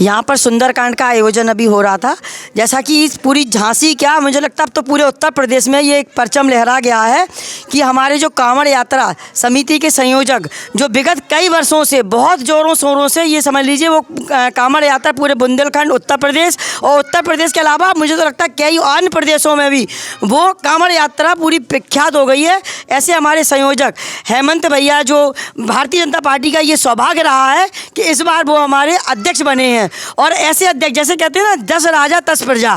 यहाँ पर सुंदरकांड का आयोजन अभी हो रहा था। जैसा कि इस पूरी झांसी क्या मुझे लगता है अब तो पूरे उत्तर प्रदेश में ये एक परचम लहरा गया है कि हमारे जो कांवड़ यात्रा समिति के संयोजक जो विगत कई वर्षों से बहुत ज़ोरों शोरों से ये समझ लीजिए वो कांवड़ यात्रा पूरे बुंदेलखंड उत्तर प्रदेश और उत्तर प्रदेश के अलावा मुझे तो लगता है कई अन्य प्रदेशों में भी वो कांवड़ यात्रा पूरी विख्यात हो गई है। ऐसे हमारे संयोजक हेमंत भैया जो भारतीय जनता पार्टी का ये सौभाग्य रहा है कि इस बार वो हमारे अध्यक्ष बने हैं। और ऐसे अध्यक्ष जैसे कहते हैं ना 10 राजा 10 प्रजा,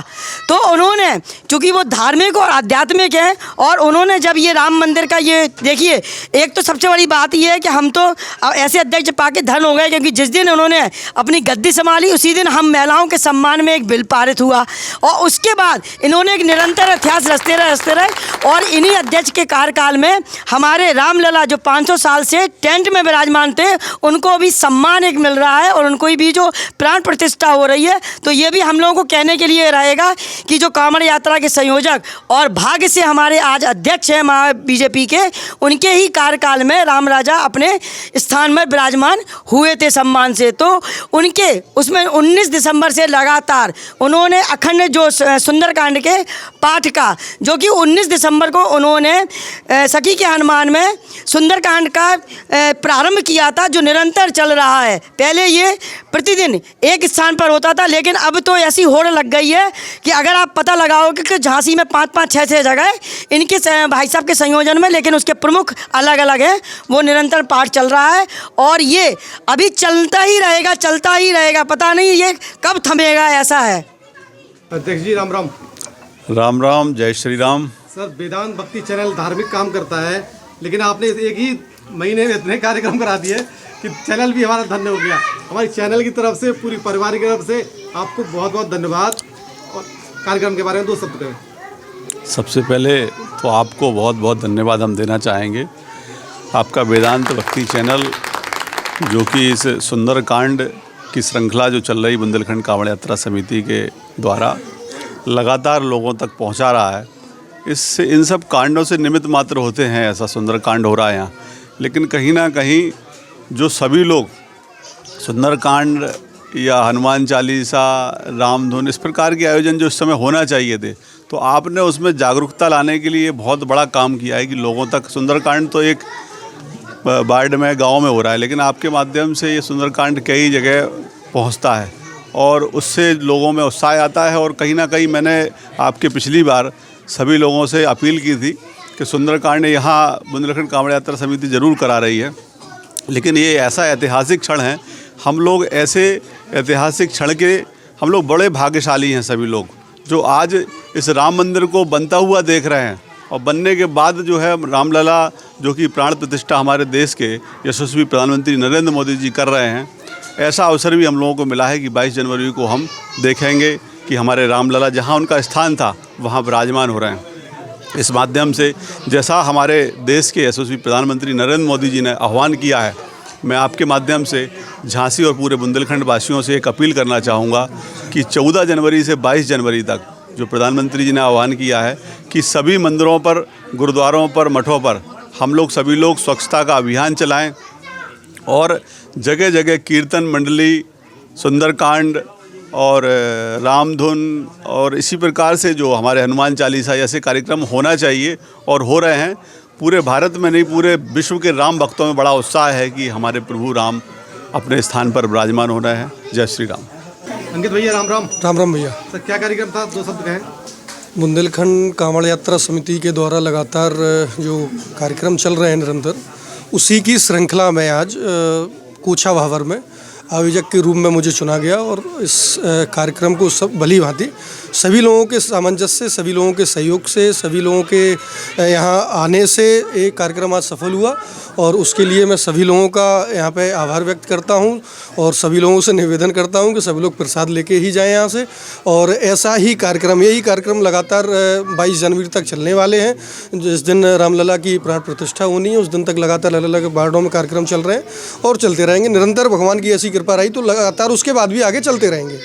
तो उन्होंने चूँकि वो धार्मिक और आध्यात्मिक हैं और उन्होंने जब ये राम मंदिर का ये देखिए, एक तो सबसे बड़ी बात ये है कि हम तो ऐसे अध्यक्ष पाके धन हो गए क्योंकि जिस दिन उन्होंने अपनी गद्दी संभाली उसी दिन हम महिलाओं के सम्मान में एक बिल पारित हुआ और उसके बाद इन्होंने एक निरंतर इतिहास रचते रहे और इन्हीं अध्यक्ष के कार्यकाल में हमारे रामलला जो 500 साल से टेंट में विराजमान थे उनको भी सम्मान एक मिल रहा है और उनको भी जो प्राण प्रतिष्ठा हो रही है। तो ये भी हम लोगों को कहने के लिए रहेगा कि जो कांवड़ यात्रा के संयोजक और भाग्य से हमारे आज अध्यक्ष हैं बीजेपी के, उनके ही कार्यकाल में राम राजा अपने स्थान में विराजमान हुए थे सम्मान से। तो उनके उसमें 19 दिसंबर से लगातार उन्होंने अखंड जो सुंदरकांड के पाठ का जो कि 19 दिसंबर को उन्होंने सखी के हनुमान में सुंदरकांड का प्रारंभ किया था जो निरंतर चल रहा है। पहले ये प्रतिदिन एक स्थान पर होता था लेकिन अब तो ऐसी होड़ लग गई है कि अगर आप पता लगाओगे कि झांसी में 5-5, 6-6 जगह इनके भाई साहब के संयोजन में, लेकिन उसके प्रमुख अलग अलग हैं। वो निरंतर पाठ चल रहा है और ये अभी चलता ही रहेगा, पता नहीं ये कब थमेगा, ऐसा है। अध्यक्ष जी राम राम। राम राम, जय श्री राम। सर, वेदांत भक्ति चैनल धार्मिक काम करता है लेकिन आपने एक ही महीने में इतने कार्यक्रम करा दिए कि चैनल भी हमारा धन्य हो गया। हमारी चैनल की तरफ से, पूरी परिवार की तरफ से आपको बहुत बहुत धन्यवाद। और कार्यक्रम के बारे में 2 शब्द कहें। सबसे पहले तो आपको बहुत बहुत धन्यवाद हम देना चाहेंगे। आपका वेदांत भक्ति चैनल जो कि इस सुंदरकांड की श्रृंखला जो चल रही बुंदेलखंड कांवड़ यात्रा समिति के द्वारा लगातार लोगों तक पहुंचा रहा है। इससे इन सब कांडों से निमित्त मात्र होते हैं, ऐसा सुंदरकांड हो रहा है यहाँ, लेकिन कहीं ना कहीं जो सभी लोग सुंदरकांड या हनुमान चालीसा, रामधुन, इस प्रकार के आयोजन जो इस समय होना चाहिए थे, तो आपने उसमें जागरूकता लाने के लिए बहुत बड़ा काम किया है कि लोगों तक सुंदरकांड तो एक वार्ड में, गांव में हो रहा है, लेकिन आपके माध्यम से ये सुंदरकांड कई जगह पहुंचता है और उससे लोगों में उत्साह आता है। और कहीं ना कहीं मैंने आपके पिछली बार सभी लोगों से अपील की थी कि सुंदरकांड यहाँ बुंदेलखंड कांवड़ यात्रा समिति ज़रूर करा रही है, लेकिन ये ऐसा ऐतिहासिक क्षण है, हम लोग ऐसे ऐतिहासिक क्षण के हम लोग बड़े भाग्यशाली हैं सभी लोग जो आज इस राम मंदिर को बनता हुआ देख रहे हैं और बनने के बाद जो है रामलला जो कि प्राण प्रतिष्ठा हमारे देश के यशस्वी प्रधानमंत्री नरेंद्र मोदी जी कर रहे हैं। ऐसा अवसर भी हम लोगों को मिला है कि 22 जनवरी को हम देखेंगे कि हमारे रामलला जहाँ उनका स्थान था वहाँ विराजमान हो रहे हैं। इस माध्यम से जैसा हमारे देश के यशस्वी प्रधानमंत्री नरेंद्र मोदी जी ने आह्वान किया है, मैं आपके माध्यम से झांसी और पूरे बुंदेलखंड वासियों से एक अपील करना चाहूँगा कि 14 जनवरी से 22 जनवरी तक जो प्रधानमंत्री जी ने आह्वान किया है कि सभी मंदिरों पर, गुरुद्वारों पर, मठों पर हम लोग सभी लोग स्वच्छता का अभियान चलाएं और जगह जगह कीर्तन मंडली, सुंदरकांड और रामधुन और इसी प्रकार से जो हमारे हनुमान चालीसा ऐसे कार्यक्रम होना चाहिए और हो रहे हैं। पूरे भारत में नहीं, पूरे विश्व के राम भक्तों में बड़ा उत्साह है कि हमारे प्रभु राम अपने स्थान पर विराजमान हो रहे हैं। जय श्री राम। अंकित भैया राम राम। राम राम भैया। सर, क्या कार्यक्रम था, 2 शब्द कहें। बुंदेलखंड कांवड़ यात्रा समिति के द्वारा लगातार जो कार्यक्रम चल रहे हैं निरंतर, उसी की श्रृंखला में आज कूछा भावर में आयोजक के रूप में मुझे चुना गया और इस कार्यक्रम को सब भली भांति सभी लोगों के सामंजस्य से, सभी लोगों के सहयोग से, सभी लोगों के यहाँ आने से एक कार्यक्रम आज सफल हुआ और उसके लिए मैं सभी लोगों का यहाँ पे आभार व्यक्त करता हूँ और सभी लोगों से निवेदन करता हूँ कि सभी लोग प्रसाद लेके ही जाएं यहाँ से। और ऐसा ही कार्यक्रम, यही कार्यक्रम लगातार 22 जनवरी तक चलने वाले हैं। जिस दिन रामलला की प्राण प्रतिष्ठा होनी है उस दिन तक लगातार अलग अलग वार्डों में कार्यक्रम चल रहे हैं और चलते रहेंगे। निरंतर भगवान की ऐसी कृपा रही तो लगातार उसके बाद भी आगे चलते रहेंगे।